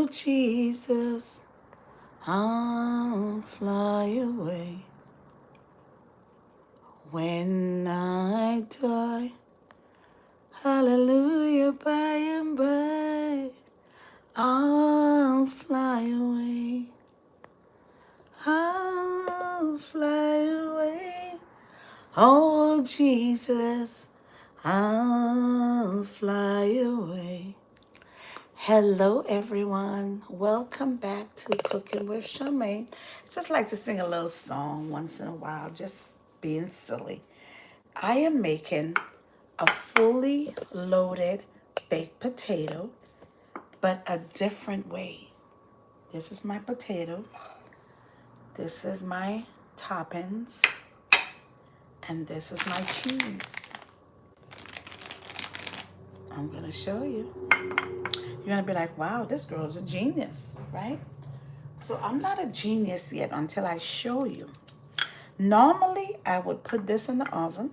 Oh, Jesus, I'll fly away when I die. Hallelujah, by and by, I'll fly away. I'll fly away. Oh, Jesus, I'll fly away. Hello, everyone. Welcome back to Cooking with Charmaine. Just like to sing a little song once in a while, just being silly. I am making a fully loaded baked potato, but a different way. This is my potato. This is my toppings. And this is my cheese. I'm going to show you. You're going to be like, wow, this girl's a genius, right? So I'm not a genius yet until I show you. Normally, I would put this in the oven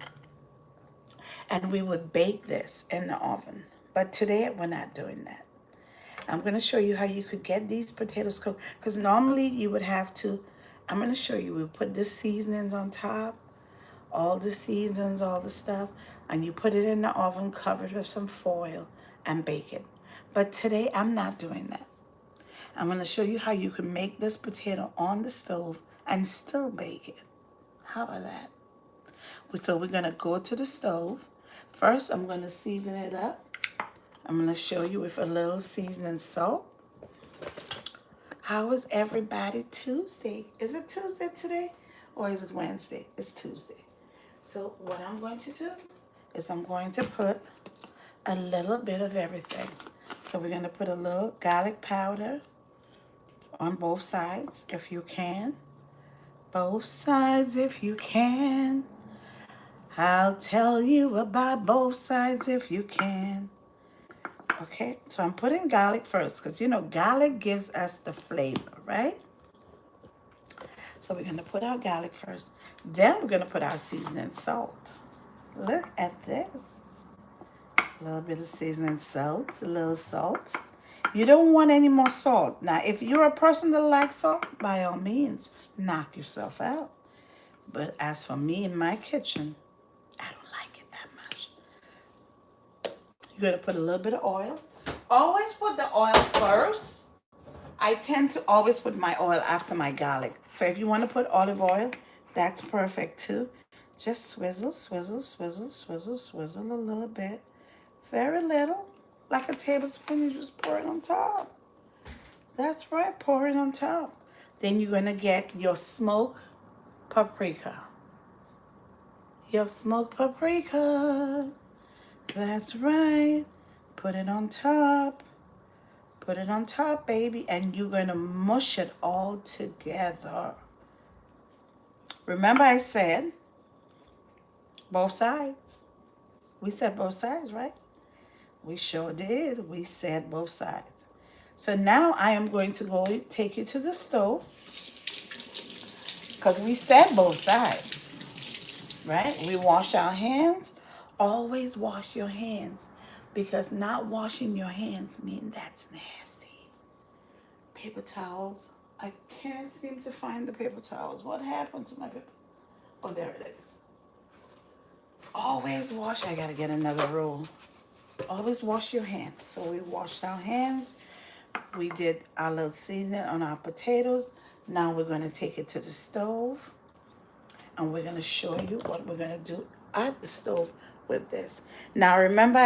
and we would bake this in the oven. But today, we're not doing that. I'm going to show you how you could get these potatoes cooked. Because normally, you would have to, I'm going to show you, we put the seasonings on top, all the seasons, all the stuff, and you put it in the oven covered with some foil and bake it. But today, I'm not doing that. I'm going to show you how you can make this potato on the stove and still bake it. How about that? So we're going to go to the stove. First, I'm going to season it up. I'm going to show you with a little seasoning salt. How is everybody Tuesday? Is it Tuesday today or is it Wednesday? It's Tuesday. So what I'm going to do is I'm going to put a little bit of everything. So we're going to put a little garlic powder on both sides if you can. Both sides if you can. I'll tell you about both sides if you can. Okay, so I'm putting garlic first because you know garlic gives us the flavor, right? So we're going to put our garlic first. Then we're going to put our seasoning salt. Look at this. A little bit of seasoning salt, a little salt. You don't want any more salt. Now, if you're a person that likes salt, by all means, knock yourself out. But as for me in my kitchen, I don't like it that much. You're going to put a little bit of oil. Always put the oil first. I tend to always put my oil after my garlic. So if you want to put olive oil, that's perfect too. Just swizzle, swizzle, swizzle, swizzle, swizzle a little bit. Very little. Like a tablespoon, you just pour it on top. That's right, pour it on top. Then you're going to get your smoked paprika. Your smoked paprika. That's right. Put it on top. Put it on top, baby. And you're going to mush it all together. Remember I said both sides. We said both sides, right? We sure did. We said both sides. So now I am going to go take you to the stove because we said both sides, right? We wash our hands. Always wash your hands because not washing your hands means that's nasty. Paper towels. I can't seem to find the paper towels. What happened to my paper? Oh, there it is. Always wash. I got to get another roll. Always wash your hands. So we washed our hands. We did our little seasoning on our potatoes. Now we're going to take it to the stove. And we're going to show you what we're going to do at the stove with this. Now remember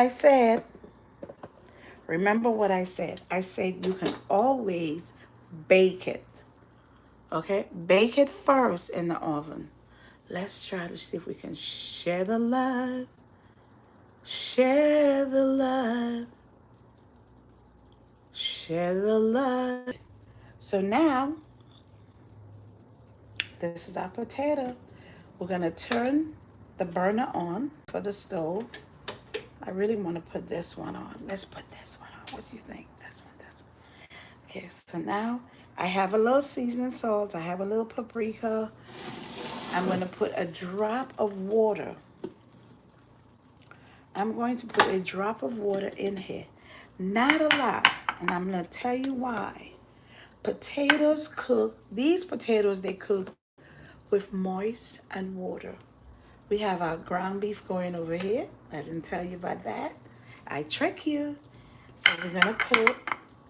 what I said. I said you can always bake it. Okay? Bake it first in the oven. Let's try to see if we can share the love. Share the love. Share the love. So now, this is our potato. We're going to turn the burner on for the stove. I really want to put this one on. Let's put this one on. What do you think? This one, this one. Okay, so now I have a little seasoning salt. I have a little paprika. I'm going to put a drop of water. I'm going to put a drop of water in here. Not a lot. And I'm going to tell you why. Potatoes cook, these potatoes, they cook with moist and water. We have our ground beef going over here. I didn't tell you about that. I trick you. So we're going to put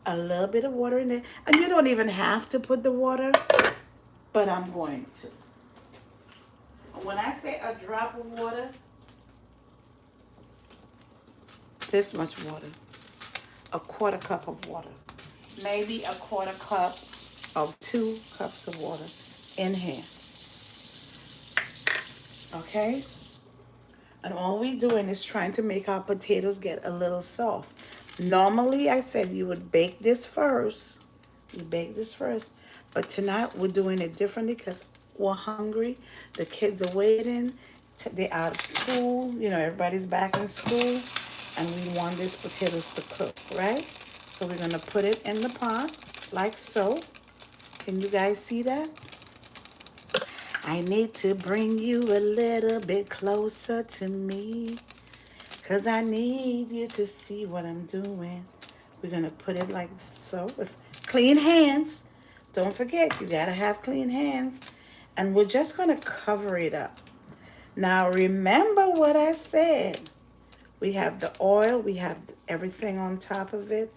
a little bit of water in there. And you don't even have to put the water, but I'm going to. When I say a drop of water, this much water. A quarter cup of water. Maybe a quarter cup of 2 cups of water in here. Okay? And all we're doing is trying to make our potatoes get a little soft. Normally, I said you would bake this first. You bake this first. But tonight, we're doing it differently because we're hungry. The kids are waiting. They're out of school. You know, everybody's back in school. And we want these potatoes to cook, right? So we're going to put it in the pot like so. Can you guys see that? I need to bring you a little bit closer to me, 'cause I need you to see what I'm doing. We're going to put it like so with clean hands. Don't forget, you got to have clean hands. And we're just going to cover it up. Now, remember what I said. We have the oil. We have everything on top of it.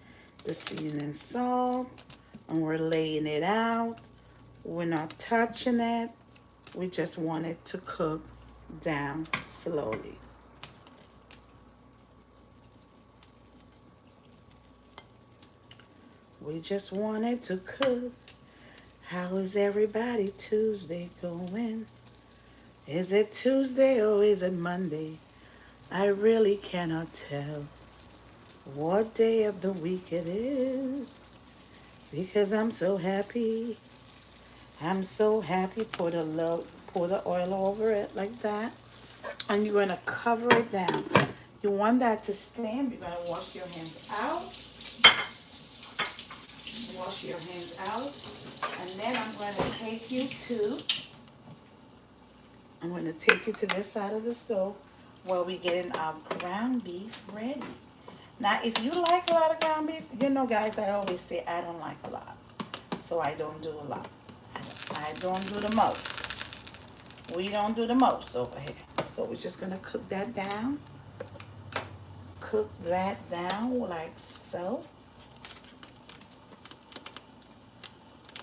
The seasoning salt. And we're laying it out. We're not touching it. We just want it to cook down slowly. We just want it to cook. How is everybody Tuesday going? Is it Tuesday or is it Monday? I really cannot tell what day of the week it is, because I'm so happy. I'm so happy. Pour the oil over it like that. And you're going to cover it down. You want that to steam. You're going to wash your hands out. Wash your hands out. And then I'm going to take you to this side of the stove while we're getting our ground beef ready. Now, if you like a lot of ground beef, you know, guys, I always say I don't like a lot. So I don't do a lot. I don't do the most. We don't do the most over here. So we're just going to cook that down. Cook that down like so.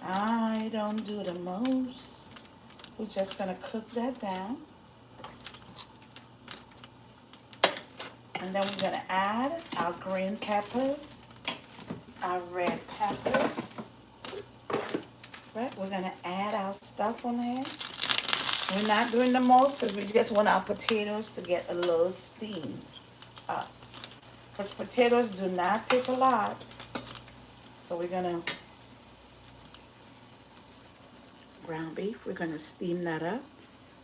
I don't do the most. We're just going to cook that down. And then we're going to add our green peppers, our red peppers. Right? We're going to add our stuff on there. We're not doing the most because we just want our potatoes to get a little steamed up. Because potatoes do not take a lot. So we're going to, ground beef, we're going to steam that up.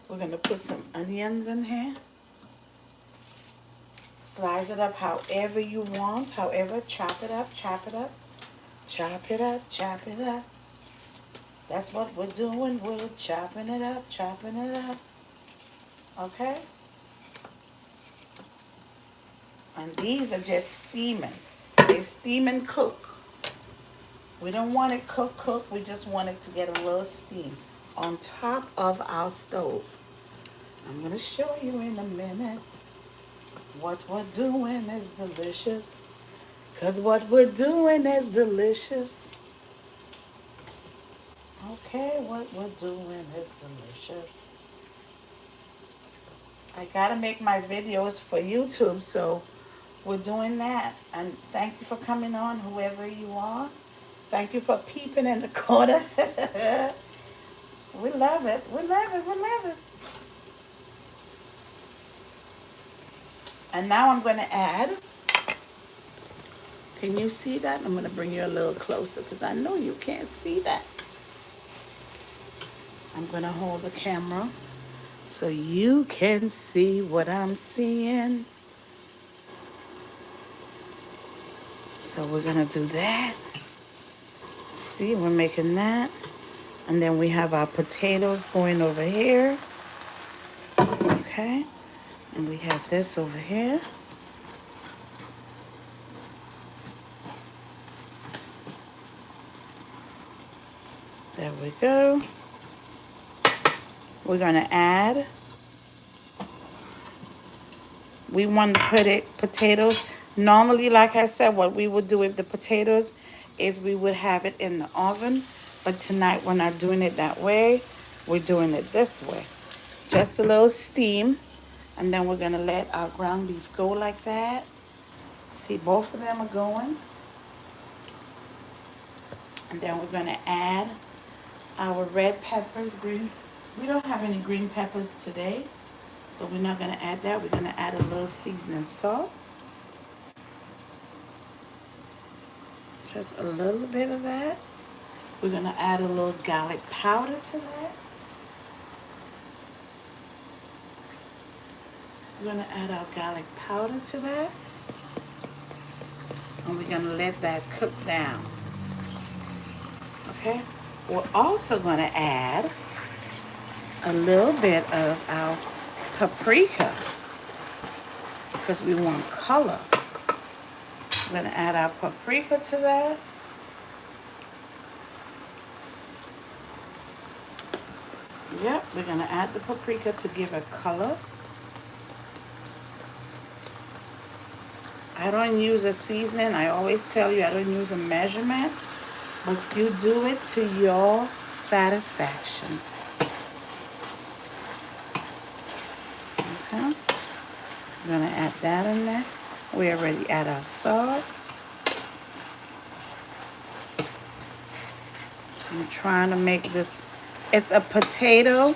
We're going to put some onions in here. Slice it up however you want. However, chop it up, chop it up. Chop it up, chop it up. That's what we're doing. We're chopping it up, chopping it up. Okay? And these are just steaming. They steam and cook. We don't want it cook. We just want it to get a little steam on top of our stove. I'm going to show you in a minute. What we're doing is delicious. Because what we're doing is delicious. Okay, what we're doing is delicious. I gotta make my videos for YouTube, so we're doing that. And thank you for coming on, whoever you are. Thank you for peeping in the corner. We love it. We love it. We love it. And now I'm going to add. Can you see that? I'm going to bring you a little closer because I know you can't see that. I'm going to hold the camera so you can see what I'm seeing. So we're going to do that. See, we're making that. And then we have our potatoes going over here. Okay. And we have this over here. There we go. We're going to add. We want to put it potatoes. Normally, like I said, what we would do with the potatoes is we would have it in the oven. But tonight we're not doing it that way. We're doing it this way. Just a little steam. And then we're going to let our ground beef go like that. See, both of them are going. And then we're going to add our red peppers, green. We don't have any green peppers today, so we're not going to add that. We're going to add a little seasoning salt. Just a little bit of that. We're going to add a little garlic powder to that. We're going to add our garlic powder to that. And we're going to let that cook down. Okay? We're also going to add a little bit of our paprika because we want color. We're going to add our paprika to that. Yep, we're going to add the paprika to give a color. I don't use a seasoning. I always tell you I don't use a measurement, but you do it to your satisfaction. Okay, we're going to add that in there. We already add our salt. I'm trying to make this, it's a potato.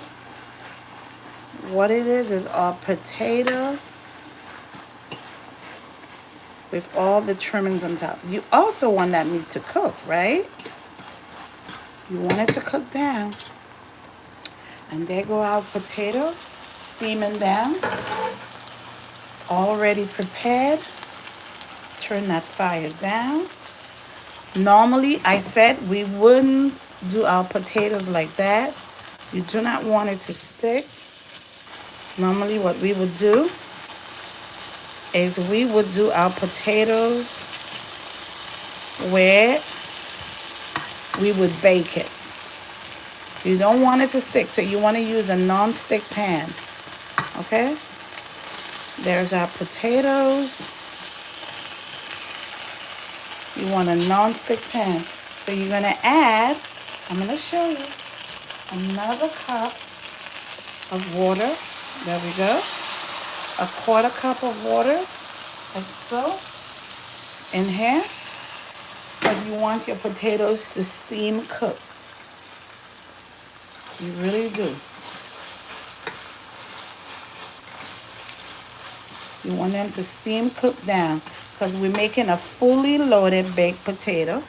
What it is a potato with all the trimmings on top. You also want that meat to cook, right? You want it to cook down. And there go our potato, steaming down. Already prepared. Turn that fire down. Normally, I said we wouldn't do our potatoes like that. You do not want it to stick. Normally, what we would do is we would do our potatoes where we would bake it. You don't want it to stick, so you want to use a non-stick pan. Okay? There's our potatoes. You want a non-stick pan. So you're going to add, I'm going to show you, another cup of water. There we go. A quarter cup of water, like so, in here. Because you want your potatoes to steam cook. You really do. You want them to steam cook down. Because we're making a fully loaded baked potato.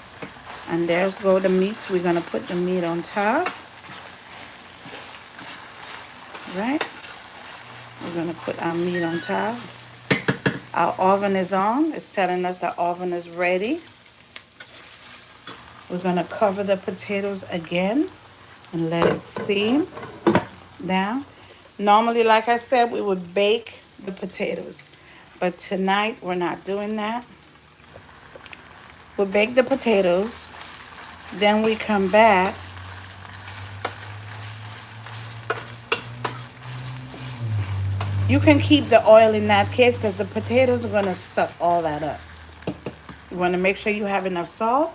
And there's go the meat. We're going to put the meat on top. Right? We're going to put our meat on top. Our oven is on. It's telling us the oven is ready. We're going to cover the potatoes again and let it steam down. Normally, like I said, we would bake the potatoes. But tonight, we're not doing that. We'll bake the potatoes. Then we come back. You can keep the oil in that case because the potatoes are going to suck all that up. You want to make sure you have enough salt.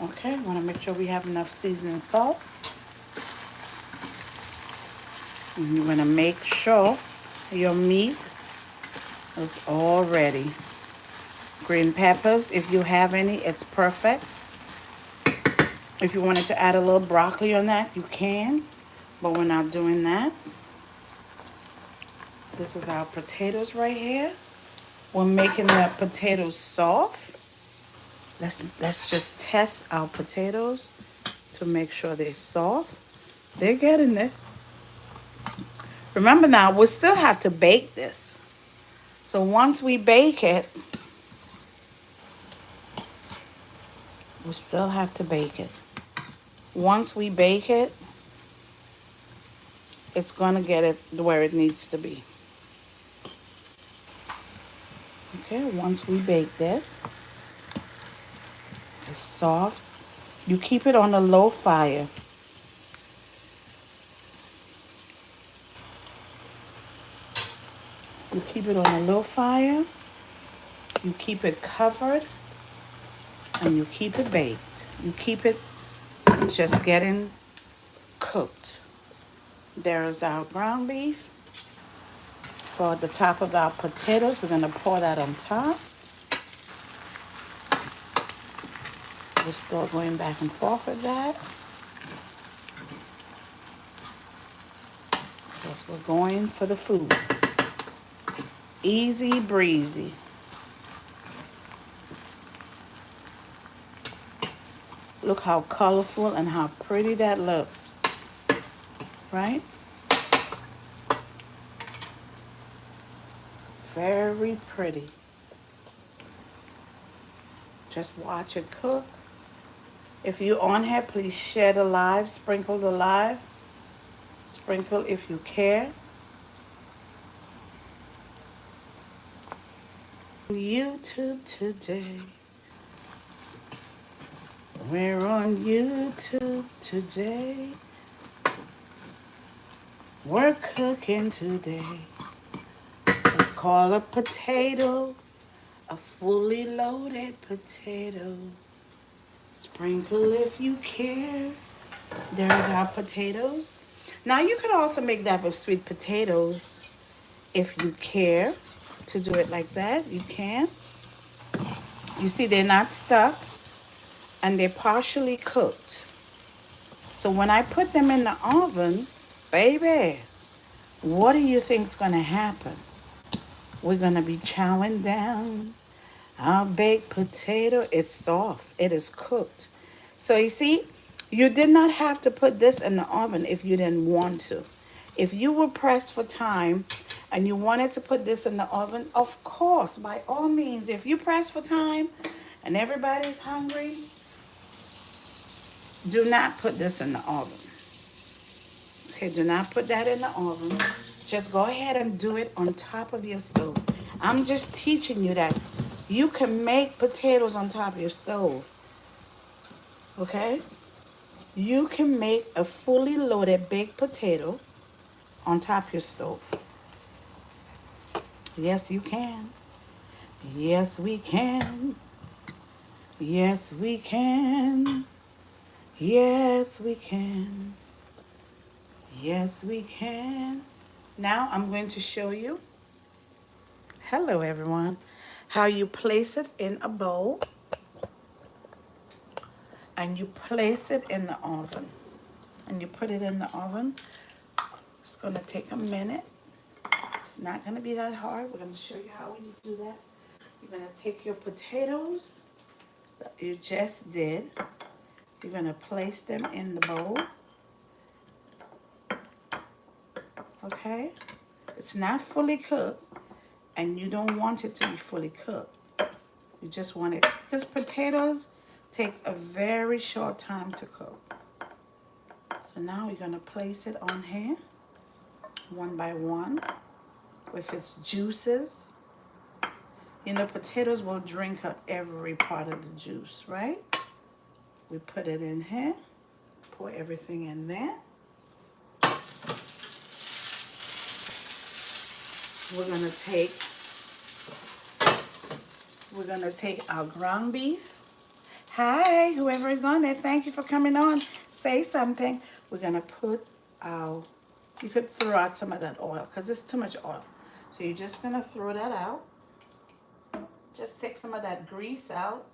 Okay, want to make sure we have enough seasoning salt. And you want to make sure your meat is all ready. Green peppers, if you have any, it's perfect. If you wanted to add a little broccoli on that, you can. But we're not doing that. This is our potatoes right here. We're making the potatoes soft. Let's just test our potatoes to make sure they're soft. They're getting there. Remember now, we still have to bake this. So once we bake it, we still have to bake it. Once we bake it, it's going to get it where it needs to be. Okay, once we bake this, it's soft. You keep it on a low fire. You keep it on a low fire. You keep it covered and you keep it baked. You keep it just getting cooked. There's our ground beef. For the top of our potatoes, we're going to pour that on top. We're still going back and forth with that. Yes, we're going for the food. Easy breezy. Look how colorful and how pretty that looks, right? Very pretty. Just watch it cook. If you're on here, please share the live, sprinkle the live. Sprinkle if you care. YouTube today. We're on YouTube today. We're cooking today. It's called a potato, a fully loaded potato. Sprinkle if you care. There's our potatoes. Now you could also make that with sweet potatoes if you care to do it like that. You can. You see, they're not stuck and they're partially cooked. So when I put them in the oven, baby, what do you think's gonna happen? We're gonna be chowing down our baked potato. It's soft. It is cooked. So you see, you did not have to put this in the oven if you didn't want to. If you were pressed for time and you wanted to put this in the oven, of course, by all means, if you press for time and everybody's hungry, do not put this in the oven. Okay, do not put that in the oven. Just go ahead and do it on top of your stove. I'm just teaching you that you can make potatoes on top of your stove. Okay? You can make a fully loaded baked potato on top of your stove. Yes, you can. Yes, we can. Yes, we can. Yes, we can. Yes, we can. Now I'm going to show you, hello everyone, how you place it in a bowl and you place it in the oven. And you put it in the oven. It's going to take a minute. It's not going to be that hard. We're going to show you how we do that. You're going to take your potatoes that you just did. You're going to place them in the bowl. Okay? It's not fully cooked, and you don't want it to be fully cooked. You just want it, because potatoes takes a very short time to cook. So now we're going to place it on here, one by one, with its juices. You know, potatoes will drink up every part of the juice, right? We put it in here, pour everything in there. We're gonna take our ground beef. Hi, whoever is on there, thank you for coming on. Say something. We're gonna put our, you could throw out some of that oil because it's too much oil. So you're just gonna throw that out. Just take some of that grease out.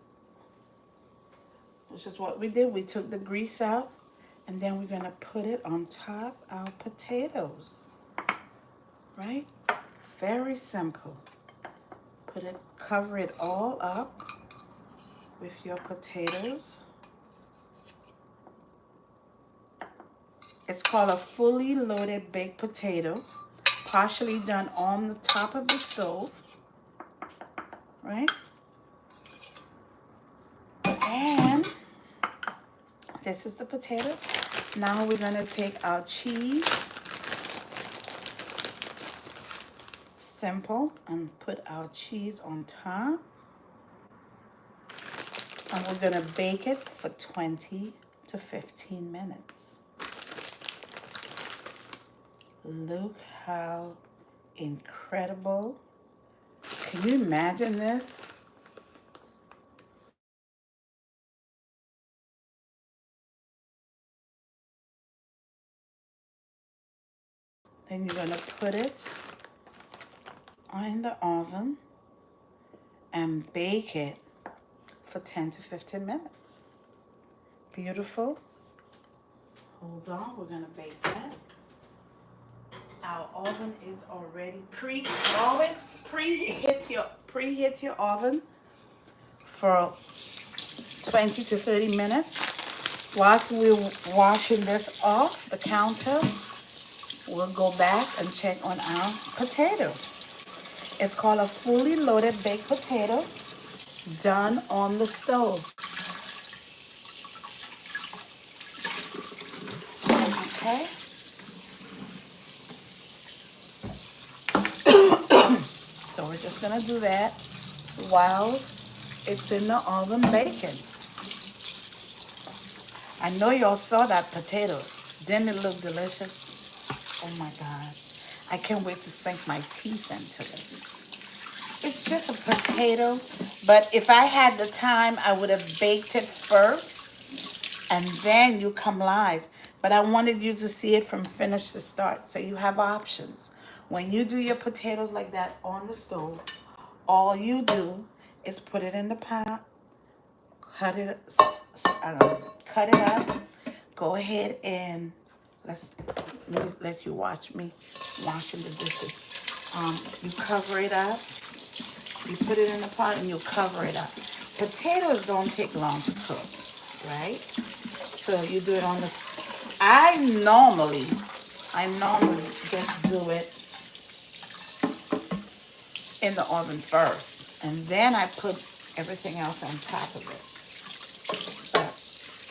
Which is what we did. We took the grease out and then we're gonna put it on top of our potatoes. Right? Very simple. Put it, cover it all up with your potatoes. It's called a fully loaded baked potato, partially done on the top of the stove, right? And this is the potato. Now we're gonna take our cheese, simple, and put our cheese on top. And we're gonna bake it for 20 to 15 minutes. Look how incredible. Can you imagine this? Then you're gonna put it in the oven and bake it for 10 to 15 minutes. Beautiful. Hold on, we're gonna bake that. Our oven is already always preheat your oven for 20 to 30 minutes. Whilst we're washing this off the counter, we'll go back and check on our potato. It's called a fully loaded baked potato done on the stove. Okay. So we're just gonna do that while it's in the oven baking. I know y'all saw that potato. Didn't it look delicious? Oh my God. I can't wait to sink my teeth into it. It's just a potato, but if I had the time, I would have baked it first and then you come live. But I wanted you to see it from finish to start, so you have options. When you do your potatoes like that on the stove, all you do is put it in the pot, cut it up. Go ahead and let you watch me washing the dishes. You cover it up. You put it in the pot and you cover it up. Potatoes don't take long to cook, right? So you do it on the. I normally just do it in the oven first, and then I put everything else on top of it. But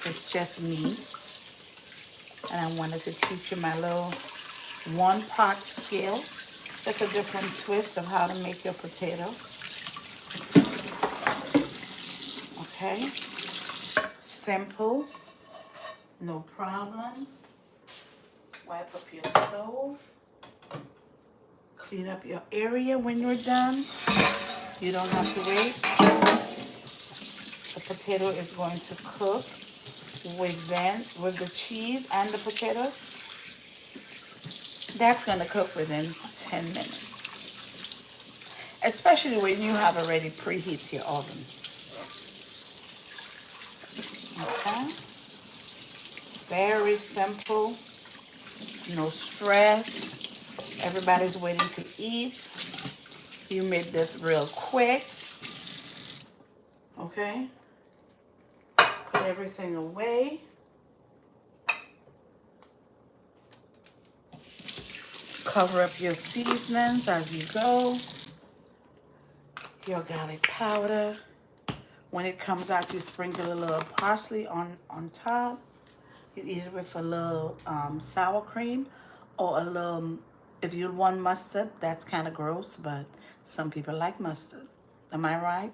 it's just me, and I wanted to teach you my little one-pot skill. That's a different twist of how to make your potato. Okay, simple, no problems. Wipe up your stove. Clean up your area when you're done. You don't have to wait. The potato is going to cook with the cheese and the potato. That's going to cook within 10 minutes. Especially when you have already preheated your oven. Okay? Very simple. No stress. Everybody's waiting to eat. You made this real quick. Okay? Put everything away. Cover up your seasonings as you go. Your garlic powder. When it comes out, you sprinkle a little parsley on top. You eat it with a little sour cream or a little, if you want mustard, that's kind of gross, but some people like mustard. Am I right?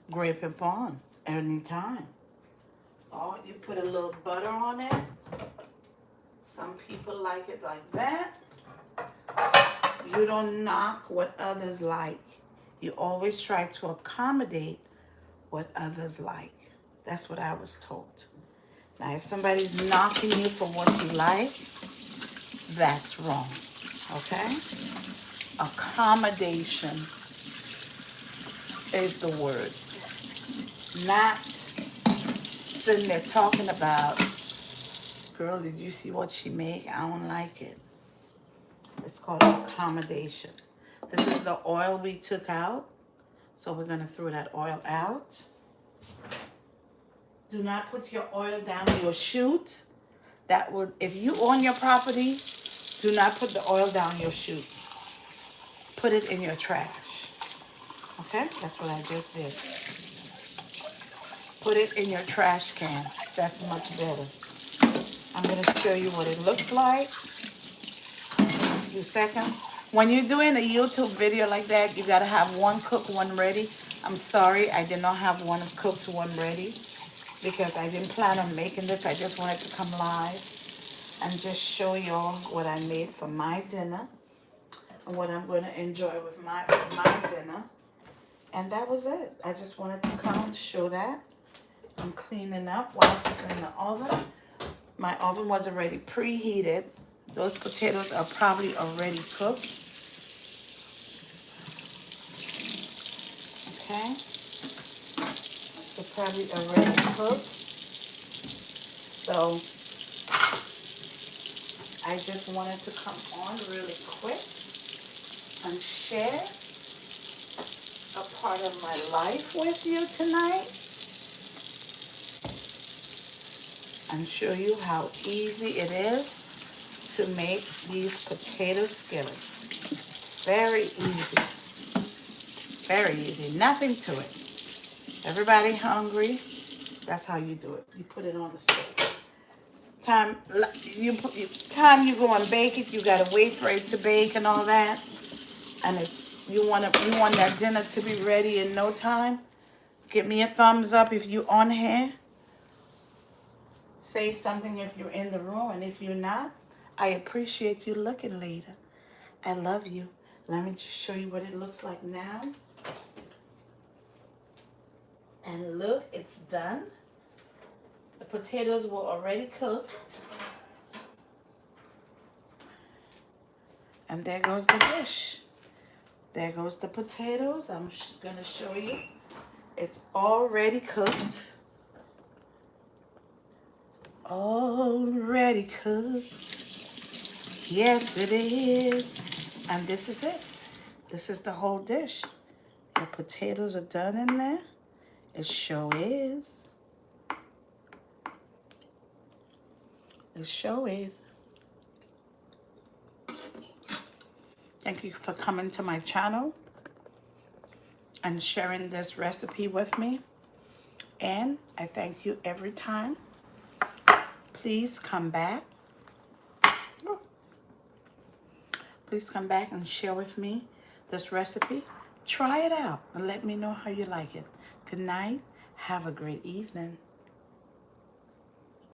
Grape and on anytime. Or you put a little butter on it. Some people like it like that. You don't knock what others like. You always try to accommodate what others like. That's what I was told. Now, if somebody's knocking you for what you like, that's wrong. Okay? Accommodation is the word. Not sitting there talking about, girl, did you see what she make? I don't like it. It's called accommodation. This is the oil we took out. So we're going to throw that oil out. Do not put your oil down your chute. That would, if you own your property, do not put the oil down your chute. Put it in your trash. Okay? That's what I just did. Put it in your trash can. That's much better. I'm going to show you what it looks like. A few seconds. When you're doing a YouTube video like that, you gotta have one cooked, one ready. I'm sorry, I did not have one cooked, one ready because I didn't plan on making this. I just wanted to come live and just show y'all what I made for my dinner and what I'm gonna enjoy with my dinner. And that was it. I just wanted to come and show that. I'm cleaning up while it's in the oven. My oven was already preheated. Those potatoes are probably already cooked. Okay, they're probably already cooked. So I just wanted to come on really quick and share a part of my life with you tonight and show you how easy it is to make these potato skillets. Very easy. Very easy. Nothing to it. Everybody hungry? That's how you do it. You put it on the stove. Time you go and bake it, you gotta wait for it to bake and all that. And if you want that dinner to be ready in no time, give me a thumbs up if you're on here. Say something if you're in the room, and if you're not, I appreciate you looking later. I love you. Let me just show you what it looks like now. And look, it's done. The potatoes were already cooked. And there goes the dish. There goes the potatoes. I'm gonna show you. It's already cooked. Already cooked. Yes, it is. And this is it. This is the whole dish. The potatoes are done in there. It sure is. It sure is. Thank you for coming to my channel and sharing this recipe with me. And I thank you every time. Please come back. Please come back and share with me this recipe. Try it out and let me know how you like it. Good night. Have a great evening.